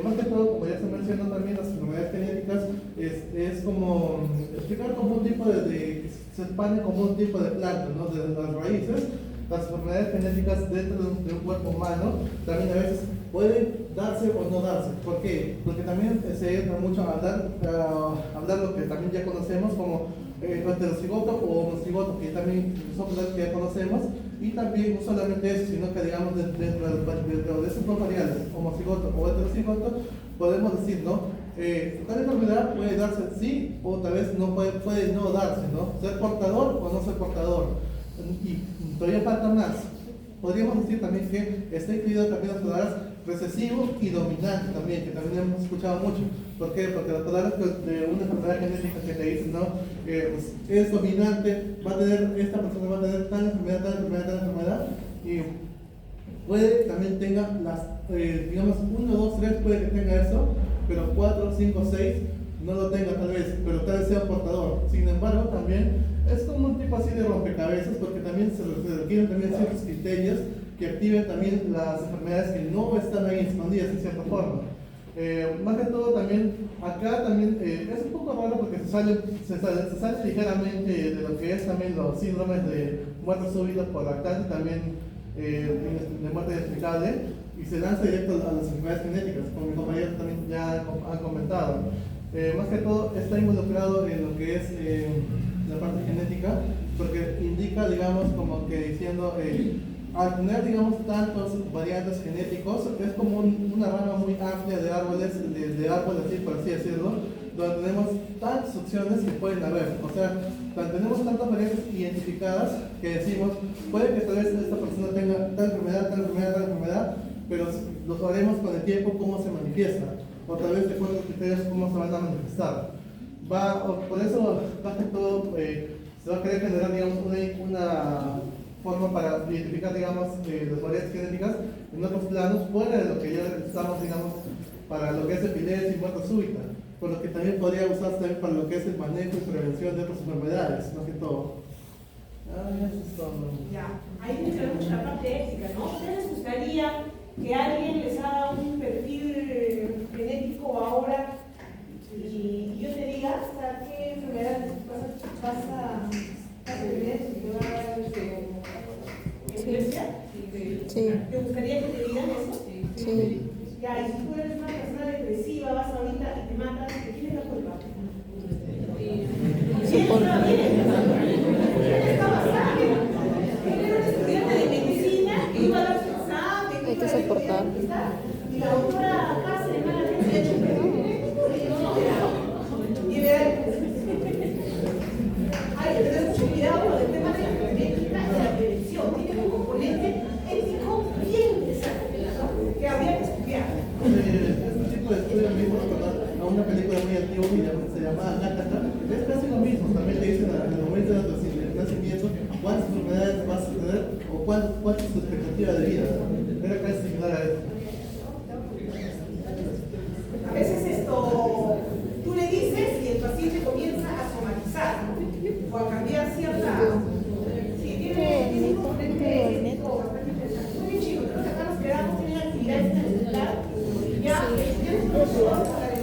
más que todo, como ya se mencionó también, las enfermedades genéticas es como explicar como un tipo que se expande como un tipo de planta, ¿no? De las raíces. Las enfermedades genéticas dentro de un cuerpo humano también a veces pueden darse o no darse. ¿Por qué? Porque también se entra mucho a hablar lo que también ya conocemos como heterocigoto o homocigoto, que también son las que ya conocemos, y también no solamente eso, sino que digamos dentro de esos dos variables, homocigoto o heterocigoto, podemos decir, ¿no? Tal enfermedad puede darse sí o tal vez no puede no darse, ¿no? Ser portador o no ser portador. Y todavía falta más. Podríamos decir también que está incluido también las palabras recesivo y dominante también, que también hemos escuchado mucho. ¿Por qué? Porque las palabras de una enfermedad genética que te dicen, ¿no? Pues es dominante, esta persona va a tener tal enfermedad, tal enfermedad, tal enfermedad, y puede también tenga las, digamos, 1, 2, 3 puede que tenga eso, pero 4, 5, 6 no lo tenga tal vez, pero tal vez sea portador. Sin embargo, también es como un tipo así de rompecabezas, porque también se requieren también ciertos criterios que activen también las enfermedades que no están ahí escondidas en cierta forma. Más que todo también, acá también es un poco raro porque se sale ligeramente de lo que es también los síndromes de muerte súbita por lactante, también de muerte inexplicable, y se lanza directo a las enfermedades genéticas, como mis compañeros también ya han comentado. Más que todo está involucrado en lo que es la parte genética, porque indica, digamos, como que diciendo, al tener, digamos, tantos variantes genéticos, es como una rama muy amplia de árboles, así, por así decirlo, donde tenemos tantas opciones que pueden haber. O sea, tenemos tantas variantes identificadas que decimos, puede que tal vez esta persona tenga tal enfermedad, tal enfermedad, tal enfermedad, pero lo sabremos con el tiempo cómo se manifiesta, o tal vez de acuerdo a los criterios cómo se van a manifestar. Por eso, más que todo, se va a querer generar, digamos, una forma para identificar, digamos, las variantes genéticas en otros planos, fuera de lo que ya estamos, digamos, para lo que es epilepsia y muerte súbita, por lo que también podría usarse también para lo que es el manejo y prevención de otras enfermedades, más que todo. Ya, ahí entra mucho la parte ética, ¿no? ¿Ustedes les gustaría que alguien les haga un perfil iglesia? Sí. ¿Te gustaría que te digan eso? Sí. Ya, y si tú eres una persona depresiva, vas ahorita y te matas, ¿de quién es la culpa? ¿Quién está bien? ¿Quién está basado? Era un estudiante de medicina que iba a dar su examen. Hay que soportar. Y la doctora Cáceres, hermana, ¿qué ha hecho? Y vean, hay que tener mucho cuidado con el tema de la genética y la prevención. Tiene un componente ético bien interesante, ¿no? Que habría que estudiar. Este tipo de estudios me hizo recordar a una película muy antigua que se llamaba Nakata. Es casi lo mismo, también te dicen en el momento del nacimiento cuántas enfermedades vas a tener o cuánto es tu expectativa de vida. Era casi similar a eso. A veces tú le dices y el paciente comienza a somatizar, ¿no? O a cambiar cierta... Sí, tiene un componente ético bastante interesante. Muy bien, chicos, creo que acá nos quedamos, tienen actividades en el celular. Ya, ya nos vamos a hablar de